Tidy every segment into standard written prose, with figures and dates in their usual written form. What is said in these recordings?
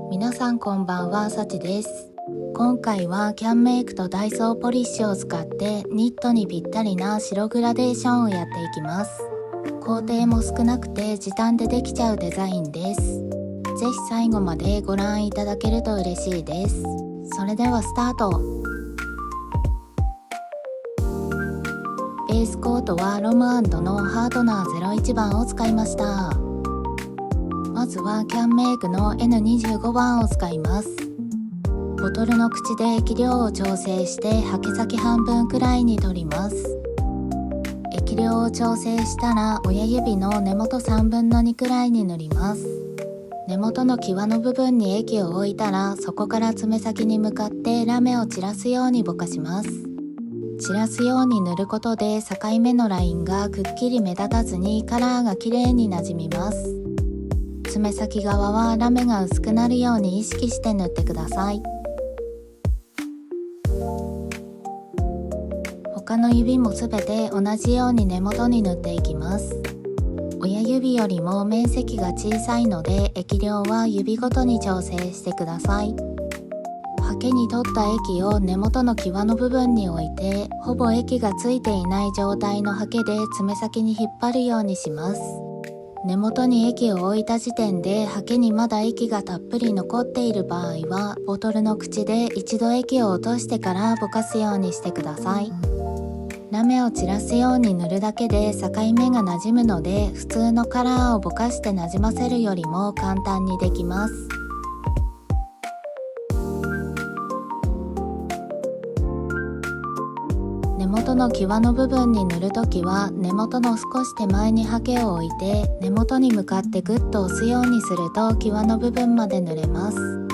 皆さんこんばんは、さちです。今回はキャンメイクとダイソーポリッシュを使ってニットにぴったりな白グラデーションをやっていきます。工程も少なくて時短でできちゃうデザインです。ぜひ最後までご覧いただけると嬉しいです。それではスタート。ベースコートはロム&のハードナー01番を使いました。まずはキャンメイクの N25 番を使います。ボトルの口で液量を調整してはけ先半分くらいに取ります。液量を調整したら親指の根元3分の2くらいに塗ります。根元の際の部分に液を置いたら、そこから爪先に向かってラメを散らすようにぼかします。散らすように塗ることで境目のラインがくっきり目立たずにカラーが綺麗になじみます。爪先側はラメが薄くなるように意識して塗ってください。他の指もすべて同じように根元に塗っていきます。親指よりも面積が小さいので液量は指ごとに調整してください。ハケに取った液を根元の際の部分に置いて、ほぼ液がついていない状態のハケで爪先に引っ張るようにします。根元に液を置いた時点でハケにまだ液がたっぷり残っている場合は、ボトルの口で一度液を落としてからぼかすようにしてください。ラメを散らすように塗るだけで境目がなじむので、普通のカラーをぼかしてなじませるよりも簡単にできます。根元の際の部分に塗るときは、根元の少し手前にハケを置いて根元に向かってグッと押すようにすると際の部分まで塗れます。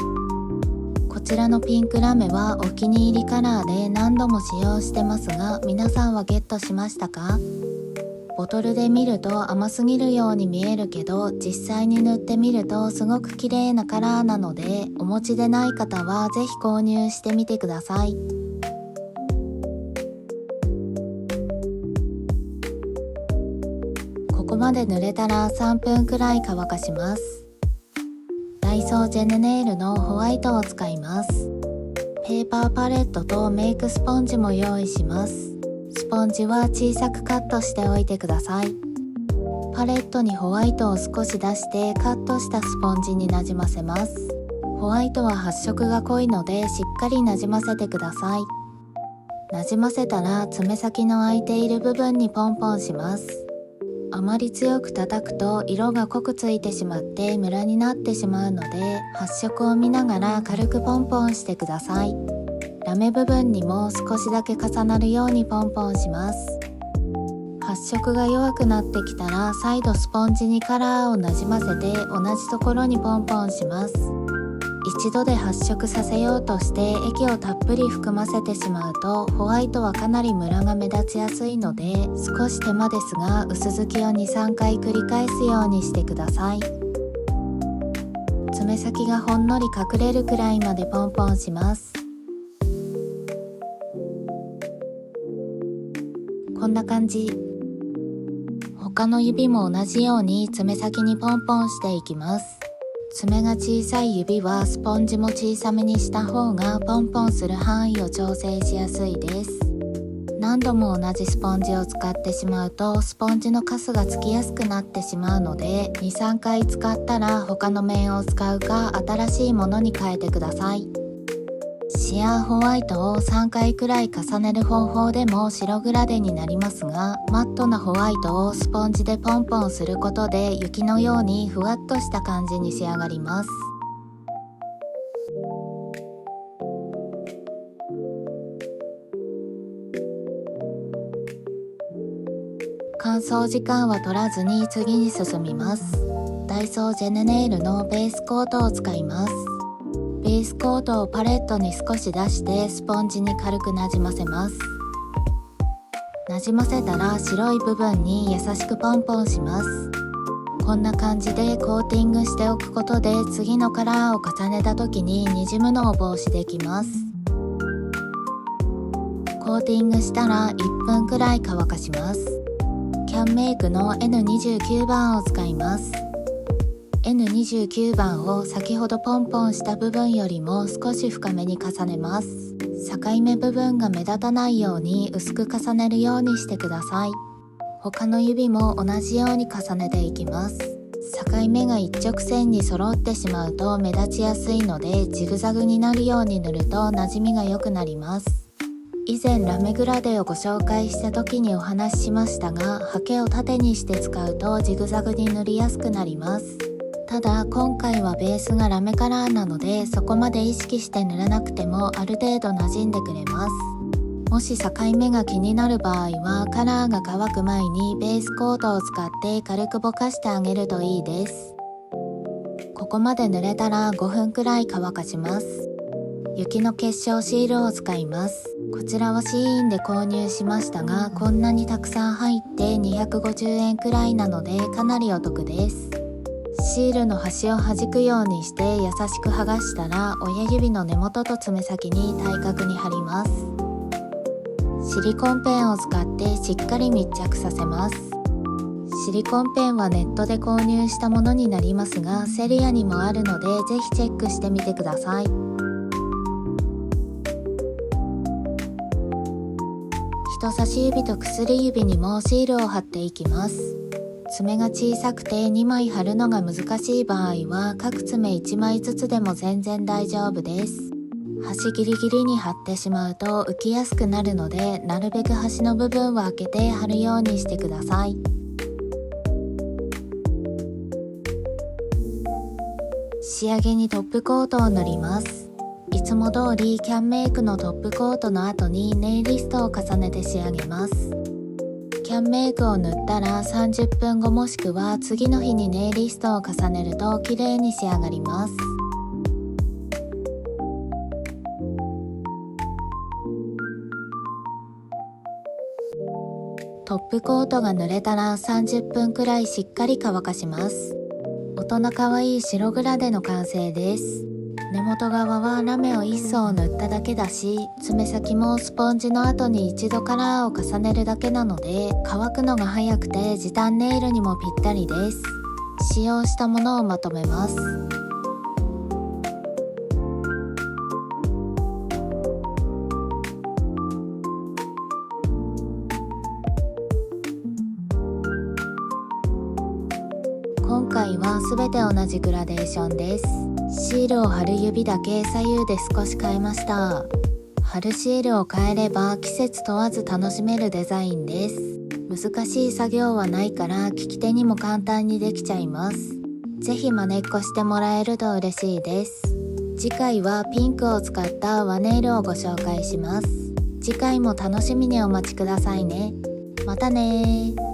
こちらのピンクラメはお気に入りカラーで何度も使用してますが、皆さんはゲットしましたか？ボトルで見ると甘すぎるように見えるけど、実際に塗ってみるとすごく綺麗なカラーなので、お持ちでない方はぜひ購入してみてください。ここまで塗れたら3分くらい乾かします。ダイソージェネネイルのホワイトを使います。ペーパーパレットとメイクスポンジも用意します。スポンジは小さくカットしておいてください。パレットにホワイトを少し出してカットしたスポンジになじませます。ホワイトは発色が濃いのでしっかりなじませてください。なじませたら爪先の空いている部分にポンポンします。あまり強く叩くと色が濃くついてしまってムラになってしまうので、発色を見ながら軽くポンポンしてください。ラメ部分にも少しだけ重なるようにポンポンします。発色が弱くなってきたら再度スポンジにカラーをなじませて同じところにポンポンします。一度で発色させようとして液をたっぷり含ませてしまうと、ホワイトはかなりムラが目立ちやすいので、少し手間ですが薄付きを 2,3 回繰り返すようにしてください。爪先がほんのり隠れるくらいまでポンポンします。こんな感じ。他の指も同じように爪先にポンポンしていきます。爪が小さい指はスポンジも小さめにした方がポンポンする範囲を調整しやすいです。何度も同じスポンジを使ってしまうとスポンジのカスがつきやすくなってしまうので、 2,3 回使ったら他の面を使うか新しいものに変えてください。シアーホワイトを3回くらい重ねる方法でも白グラデになりますが、マットなホワイトをスポンジでポンポンすることで雪のようにふわっとした感じに仕上がります。乾燥時間は取らずに次に進みます。ダイソージェネネイルのベースコートを使います。ベースコートをパレットに少し出してスポンジに軽くなじませます。なじませたら白い部分に優しくポンポンします。こんな感じでコーティングしておくことで次のカラーを重ねた時ににじむのを防止できます。コーティングしたら1分くらい乾かします。キャンメイクの N29 番を使います。N29 番を先ほどポンポンした部分よりも少し深めに重ねます。境目部分が目立たないように薄く重ねるようにしてください。他の指も同じように重ねていきます。境目が一直線に揃ってしまうと目立ちやすいので、ジグザグになるように塗ると馴染みが良くなります。以前ラメグラデをご紹介した時にお話ししましたが、ハケを縦にして使うとジグザグに塗りやすくなります。ただ今回はベースがラメカラーなので、そこまで意識して塗らなくてもある程度馴染んでくれます。もし境目が気になる場合は、カラーが乾く前にベースコートを使って軽くぼかしてあげるといいです。ここまで塗れたら5分くらい乾かします。雪の結晶シールを使います。こちらはシーインで購入しましたが、こんなにたくさん入って250円くらいなのでかなりお得です。シールの端を弾くようにして優しく剥がしたら、親指の根元と爪先に対角に貼ります。シリコンペンを使ってしっかり密着させます。シリコンペンはネットで購入したものになりますが、セリアにもあるのでぜひチェックしてみてください。人差し指と薬指にもシールを貼っていきます。爪が小さくて2枚貼るのが難しい場合は、各爪1枚ずつでも全然大丈夫です。端ギリギリに貼ってしまうと浮きやすくなるので、なるべく端の部分を開けて貼るようにしてください。仕上げにトップコートを塗ります。いつも通りキャンメイクのトップコートの後にネイリストを重ねて仕上げます。キャンメイクを塗ったら30分後もしくは次の日にネイリストを重ねると綺麗に仕上がります。トップコートが塗れたら30分くらいしっかり乾かします。大人かわいい白グラデの完成です。根元側はラメを1層塗っただけだし、爪先もスポンジの後に一度カラーを重ねるだけなので、乾くのが早くて時短ネイルにもぴったりです。使用したものをまとめます。今回は全て同じグラデーションです。シールを貼る指だけ左右で少し変えました。貼るシールを変えれば季節問わず楽しめるデザインです。難しい作業はないから利き手にも簡単にできちゃいます。ぜひ真似っこしてもらえると嬉しいです。次回はピンクを使ったワネイルをご紹介します。次回も楽しみにお待ちくださいね。またねー。